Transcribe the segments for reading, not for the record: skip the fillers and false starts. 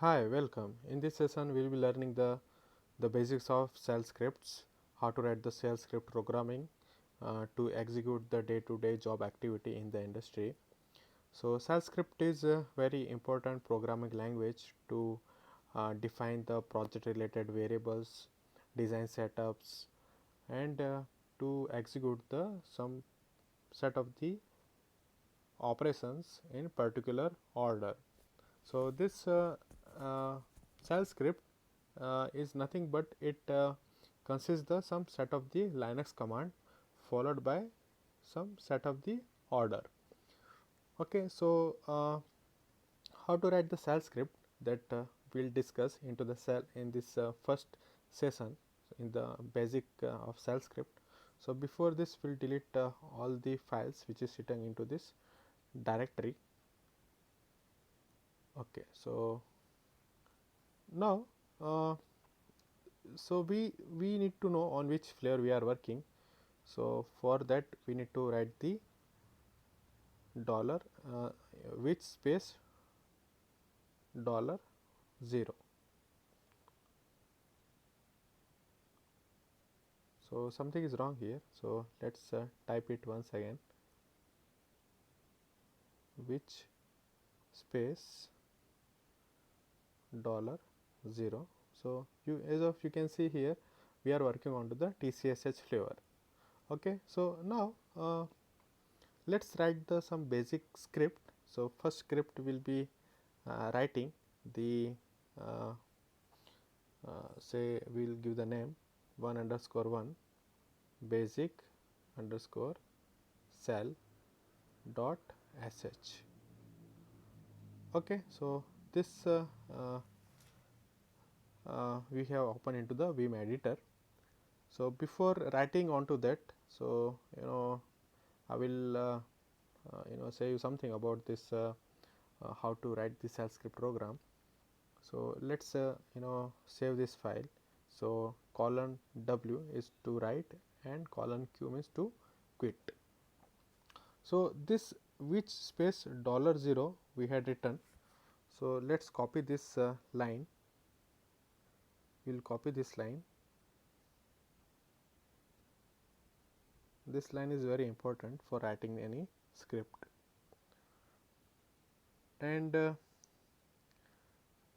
Hi, welcome. In this session, we will be learning the basics of shell scripts, how to write the shell script programming to execute the day-to-day job activity in the industry. So, shell script is a very important programming language to define the project-related variables, design setups, and to execute the some set of the operations in particular order. So, this uh, shell script is nothing but it consists the some set of the Linux command followed by some set of the order. Okay, so how to write the shell script that we'll discuss into the shell in this first session in the basic of shell script. So before this, we'll delete all the files which is sitting into this directory. Okay, so now so we need to know on which flavor we are working. So for that we need to write the dollar which space dollar 0. So something is wrong here, so let's type it once again, which space dollar 0. So you, as of you can see here, we are working on to the TCSH flavor. Okay, so now let's write the some basic script. So first script will be writing the uh, say we'll give the name 1_1 basic underscore shell dot sh. Okay, so this we have opened into the Vim editor. So before writing onto that, so I will say you something about this how to write the shell script program. So let's save this file. So colon W is to write and colon Q means to quit. So this which space dollar 0 we had written. So let's copy this line. We will copy this line. This line is very important for writing any script. And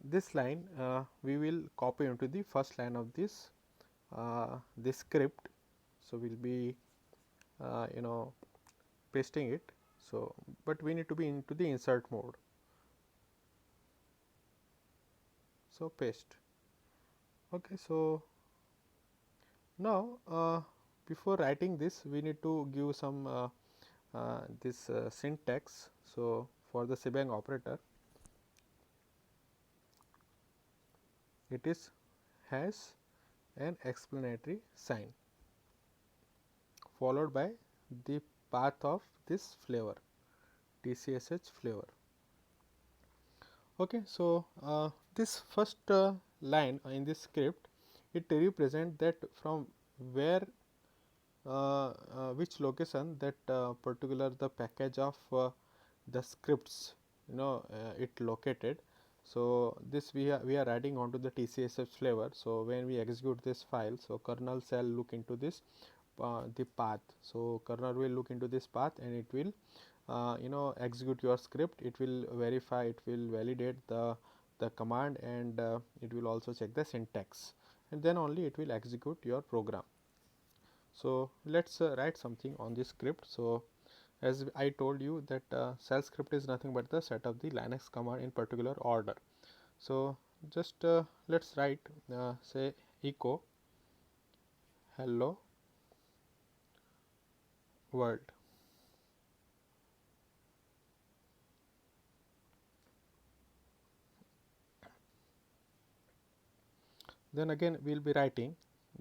this line we will copy into the first line of this script. So we'll be pasting it. So but we need to be into the insert mode. So paste. Okay, so now before writing this, we need to give some this syntax. So for the shebang operator, it is has an explanatory sign followed by the path of this flavor, TCSH flavor. Okay, so this first line in this script, it represent that from where which location that particular the package of the scripts it located. So this we are adding onto the TCSH flavor. So when we execute this file, so kernel shall look into this the path. So kernel will look into this path and it will execute your script. It will verify, it will validate the command, and it will also check the syntax, and then only it will execute your program. So let's write something on this script. So as I told you that shell script is nothing but the set of the Linux command in particular order. So just let's write say echo hello world. Then again we will be writing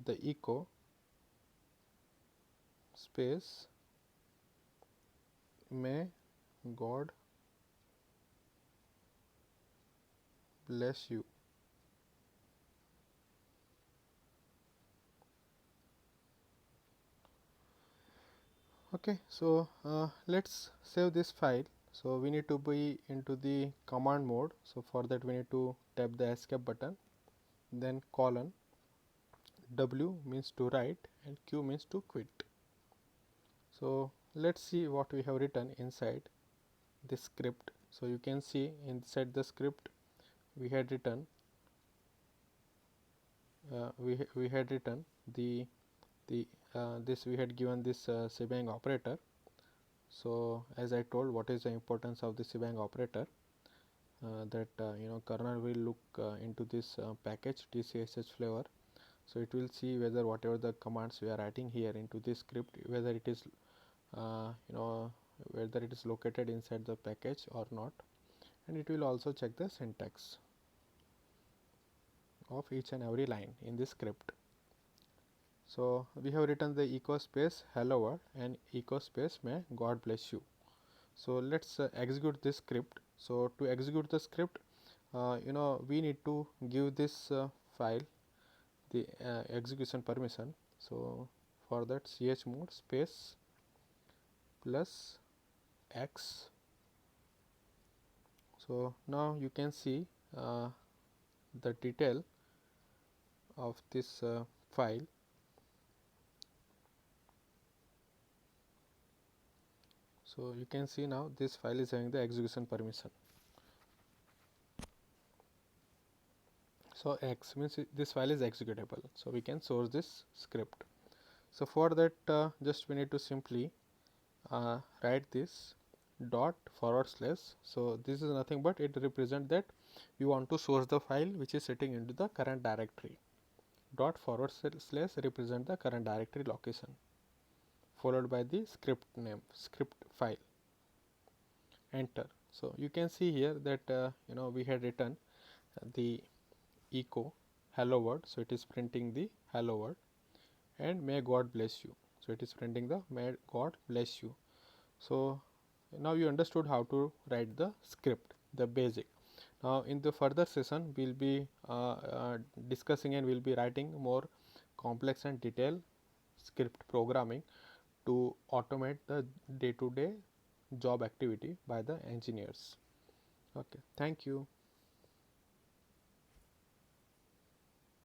the echo space may God bless you. Okay, so let's save this file. So we need to be into the command mode. So for that we need to tap the escape button, then colon, W means to write and Q means to quit. So let's see what we have written inside this script. So you can see inside the script we had written we had written the this we had given this shebang operator. So as I told, what is the importance of the shebang operator, that kernel will look into this package tcsh flavor. So it will see whether whatever the commands we are writing here into this script, whether it is whether it is located inside the package or not, and it will also check the syntax of each and every line in this script. So we have written the echo space hello world and echo space may God bless you. So let's execute this script. So to execute the script, we need to give this file the execution permission. So for that, chmod space plus x. So now you can see the detail of this file. So you can see now this file is having the execution permission. So x means this file is executable, so we can source this script. So for that just we need to simply write this dot forward slash. So this is nothing but it represents that we want to source the file which is sitting into the current directory. Dot forward slash represent the current directory location, followed by the script name, script file, enter. So you can see here that we had written the echo hello world, so it is printing the hello world, and may God bless you, so it is printing the may God bless you. So now you understood how to write the script, the basic. Now in the further session we'll be discussing and we'll be writing more complex and detailed script programming to automate the day-to-day job activity by the engineers. Okay, thank you.